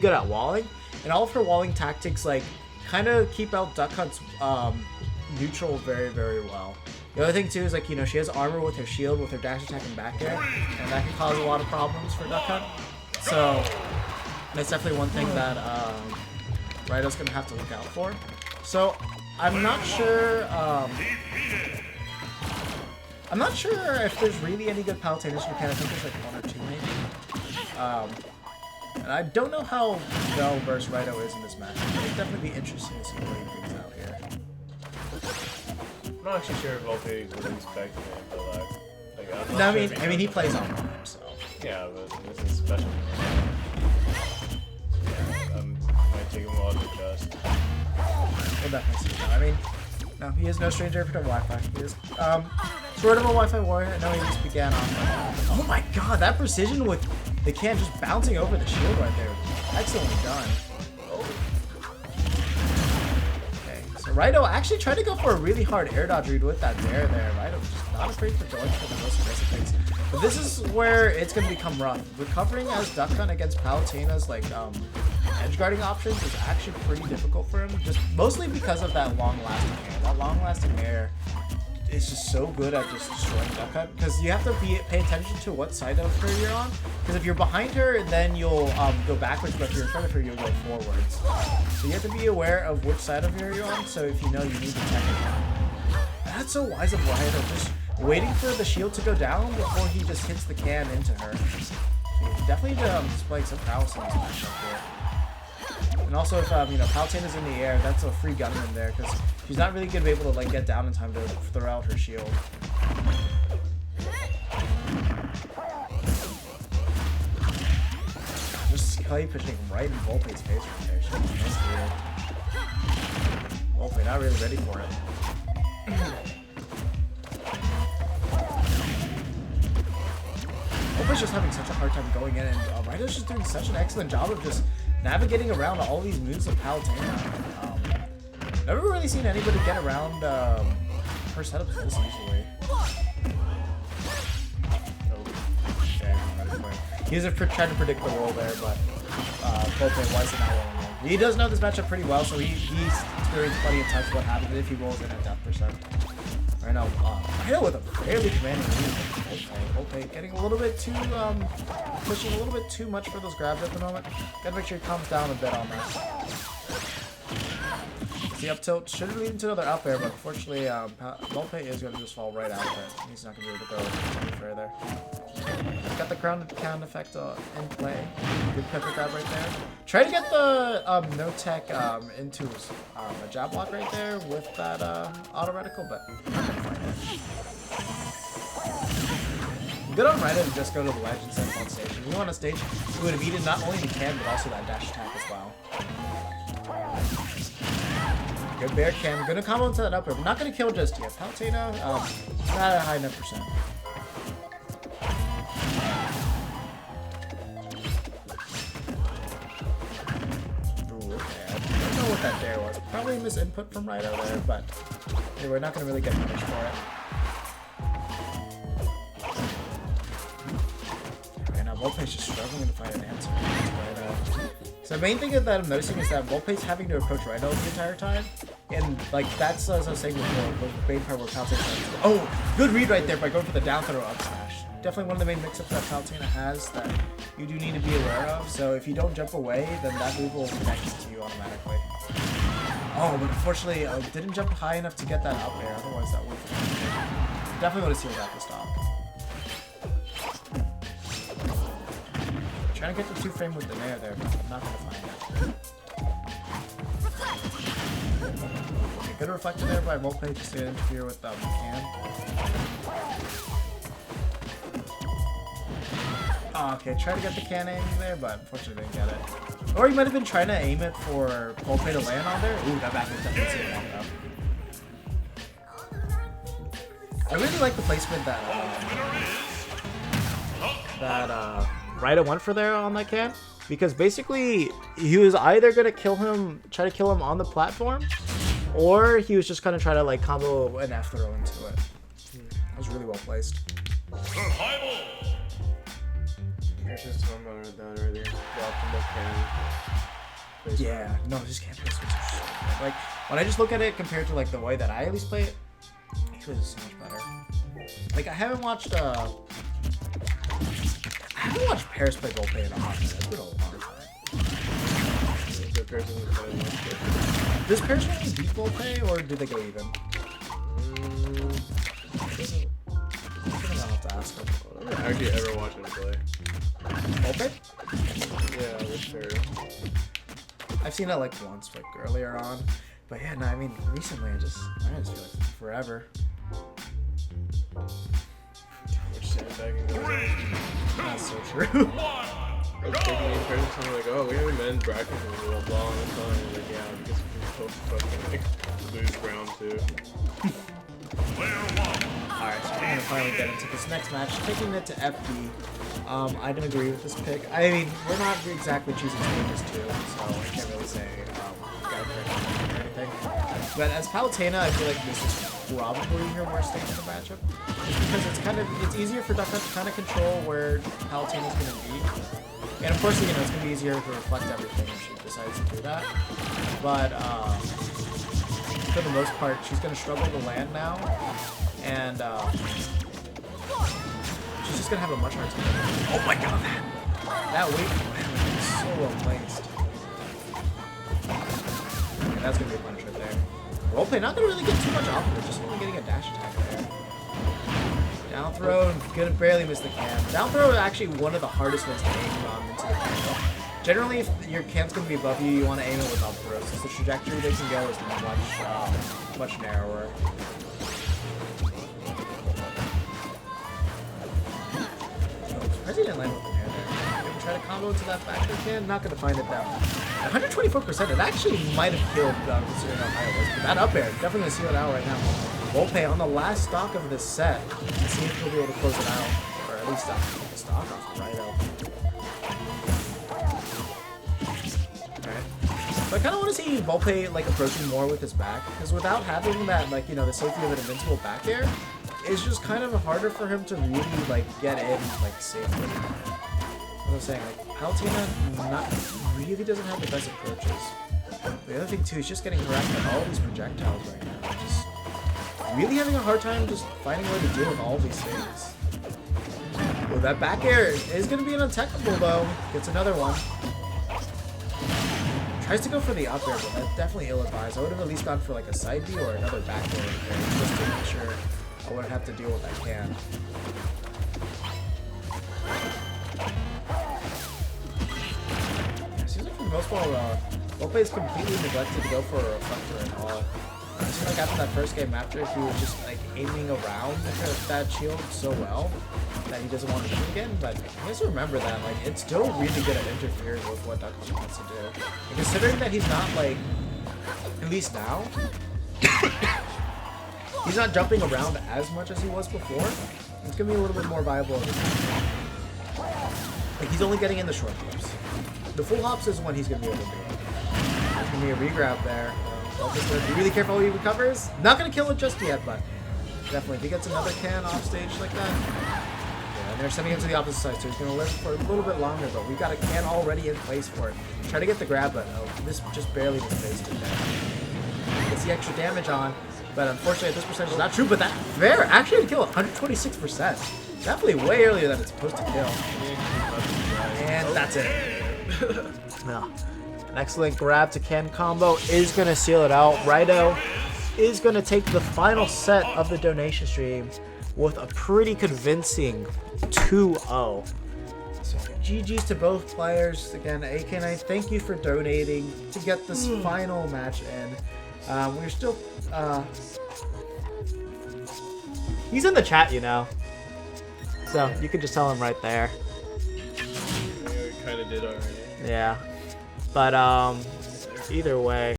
good at walling, and all of her walling tactics like kind of keep out Duck Hunt's neutral very, very well. The other thing too is like, you know, she has armor with her shield, with her dash attack and back air, and that can cause a lot of problems for Duck Hunt. So that's definitely one thing that Raito's gonna have to look out for. So I'm not sure. I'm not sure if there's really any good Palutenas for Japan. I think there's like one or two maybe. And I don't know how well versed Raito is in this match. It'd definitely be interesting to see what he brings out here. I'm not actually sure if Vulpae would expect him, but I'm No, not I sure mean he plays on time, so. Yeah, but this is special. Yeah, might take him a while to adjust. We'll definitely see that. I mean, no, he is no stranger to Wi-Fi. He is sort of a Wi-Fi warrior. I know he just began on. Oh my god, that precision with the can just bouncing over the shield right there. Excellently done. Okay, so Raito actually tried to go for a really hard air dodge read with that dare there. Raito just not afraid for going for the most aggressive things. But this is where it's going to become rough. Recovering as Duck Hunt against Palutena's like edge guarding options is actually pretty difficult for him, just mostly because of that long-lasting air. That long-lasting air is just so good at just destroying Duck Hunt, because you have to pay attention to what side of her you're on, because if you're behind her, then you'll go backwards, but if you're in front of her, you'll go forwards. So you have to be aware of which side of her you're on, so if you know you need to tech it down. That's so wise of Raito, just waiting for the shield to go down before he just hits the can into her. So definitely displaying some prowess in this matchup here. And also, if you know, Palutena's in the air, that's a free gunner in there, because she's not really gonna be able to like get down in time to throw out her shield. Just Clay pushing right in Vulpae's face right there. She missed it. Vulpae not really ready for it. Vulpae's just having such a hard time going in, and Raito's just doing such an excellent job of just navigating around all these moves of Palutena. Never really seen anybody get around her setups this easily. He was trying to predict the roll there, but Vulpae wasn't that well. He does know this matchup pretty well, so he's experienced plenty of times what happens if he rolls in at death percent. Right now, Raito with a fairly commanding lead. Vulpae getting a little bit too, pushing a little bit too much for those grabs at the moment. Gotta make sure he calms down a bit on that. The up tilt should lead into another up air, but unfortunately, Vulpae is going to just fall right out of it. He's not going to be able to go any further. Got the crown effect in play. Good pepper grab right there. Try to get the no tech into a jab block right there with that auto reticle, but not going to find it. Good on Raito to just go to the ledge instead of on stage. If you want a stage, you would have needed not only the can, but also that dash attack as well. Good bear cam. Gonna combo into that up air. We're not gonna kill just yet. Palutena, not at a high enough percent. Ooh, okay. I don't know what that dare was. Probably a misinput from Raito there, but anyway, we're not gonna really get punished for it. Okay, now Vulpae's just struggling to find an answer. So the main thing that I'm noticing is that Vulpae's having to approach Raito the entire time. And like that's as I was saying before, the main part where Palutena. Oh, good read right there by going for the down throw up smash. Definitely one of the main mix-ups that Palutena has that you do need to be aware of. So if you don't jump away, then that move will connect to you automatically. Oh, but unfortunately, didn't jump high enough to get that up air. Otherwise, that would definitely would have sealed out the stop. Trying to get the 2-frame with the nair there, but I'm not going to find it. Okay, good reflector there by Vulpae just to interfere with the can. Oh, okay, try to get the can aim there, but unfortunately didn't get it. Or he might have been trying to aim it for Vulpae to land on there. Ooh, that back is definitely seeing long enough. I really like the placement that Raito went for there on that can, because basically he was either gonna try to kill him on the platform, or he was just gonna try to like combo an F throw into it. That was really well placed. There's just talking about that earlier. The optimal can. Yeah, no, just can't play Switch are so good. Like, when I just look at it compared to like the way that I at least play it, it was so much better. Like, I haven't watched Paris play Vulpae in a hot minute. It's been a long time. The Paris doesn't play much good. Does Paris really beat Vulpae, or do they go even? I think I'll have to ask him. I don't actually ever watch him play. Vulpae? Yeah, with Paris. I've seen it like once, like earlier on. But yeah, no, I mean, recently I just feel like forever. We're sandbagging those. That's so true. I was taking the impression something like, oh, we haven't been in brackets in a long time. Like, yeah, I guess we can post fucking like lose round 2. Alright, so we're gonna finally get into this next match, taking it to FD. I can agree with this pick. I mean, we're not exactly choosing stages too, so I can't really say gotta pick or anything. But as Palutena, I feel like this is probably her worst stage of the matchup, just because it's easier for Duck Hunt to kind of control where Palutena's gonna be, and of course, you know, it's gonna be easier to reflect everything if she decides to do that. But for the most part, she's gonna struggle to land now, and she's just gonna have a much harder time. Oh my god, that weight is so well placed. Okay, that's gonna be a punch right there. Vulpae not gonna really get too much off of it, just only getting a dash attack there. Down throw, gonna barely miss the can. Down throw is actually one of the hardest ones to aim into the can. Generally, if your can's gonna be above you, you want to aim it with up throw, since the trajectory they can go is much narrower. I didn't land with the can there. Maybe try to combo into that factor can. Not gonna find it down. 124%. It actually might have killed considering how high it was. But that up air definitely gonna seal it out right now. Vulpae on the last stock of this set. Let's see if he'll be able to close it out, or at least the stock off of Raito. But I kind of want to see Vulpae like approaching more with his back, because without having that, like, you know, the safety of an invincible back air, it's just kind of harder for him to really like get in like safely. What I'm saying, like Palutena really doesn't have the best approaches. The other thing too, he's just getting harassed by all these projectiles right now. Just really having a hard time just finding a way to deal with all these things. Well, that back air is going to be an untechable though. Gets another one. Tries to go for the up air, but that's definitely ill-advised. I would have at least gone for like a side B or another back air just to make sure I wouldn't have to deal with that can. Yeah, seems like for the most part, Vulpae is completely neglected to go for a reflector at all. It seems like after that first game after, he was just like aiming around that shield so well that he doesn't want to do it again, but you guys remember that, like, it's still really good at interfering with what Duck Hunt wants to do. And considering that he's not, like, at least now, he's not jumping around as much as he was before, it's going to be a little bit more viable over time. Like, he's only getting in the short flips. The full hops is when he's going to be able to do it. There's going to be a regrab there. Just be really careful how he recovers. Not going to kill it just yet, but definitely if he gets another can off stage like that. Yeah, and they're sending him to the opposite side, so he's going to live for a little bit longer, but we got a can already in place for it. Try to get the grab, but this just barely misplaced it there. Gets the extra damage on, but unfortunately this percentage is not true, but that fair actually to kill 126%. Definitely way earlier than it's supposed to kill. And that's it. No. An excellent grab to can combo is going to seal it out. Raito is going to take the final set of the donation stream with a pretty convincing 2-0. So GG's to both players. Again, AK9, thank you for donating to get this final match in. We're still... he's in the chat, you know. So you can just tell him right there. Yeah, we kind of did already. Yeah. But either way,